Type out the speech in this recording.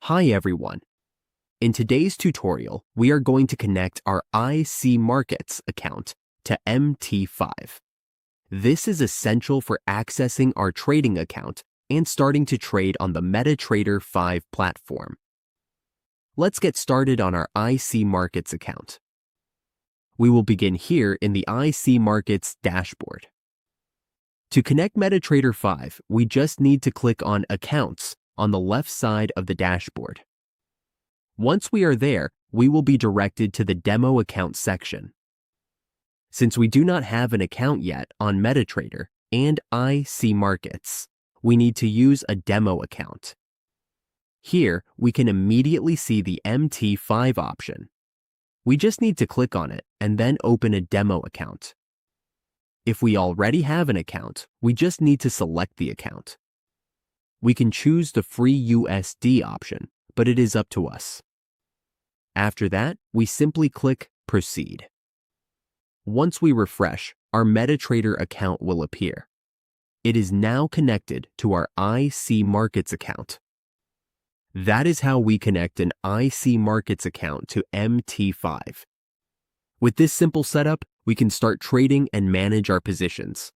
Hi everyone. In today's tutorial, we are going to connect our IC Markets account to MT5. This is essential for accessing our trading account and starting to trade on the MetaTrader 5 platform. Let's get started on our IC Markets account. We will begin here in the IC Markets dashboard. To connect MetaTrader 5, we just need to click on Accounts on the left side of the dashboard. Once we are there, we will be directed to the Demo Account section. Since we do not have an account yet on MetaTrader and IC Markets, we need to use a demo account. Here, we can immediately see the MT5 option. We just need to click on it and then open a demo account. If we already have an account, we just need to select the account. We can choose the free USD option, but it is up to us. After that, we simply click Proceed. Once we refresh, our MetaTrader account will appear. It is now connected to our IC Markets account. That is how we connect an IC Markets account to MT5. With this simple setup, we can start trading and manage our positions.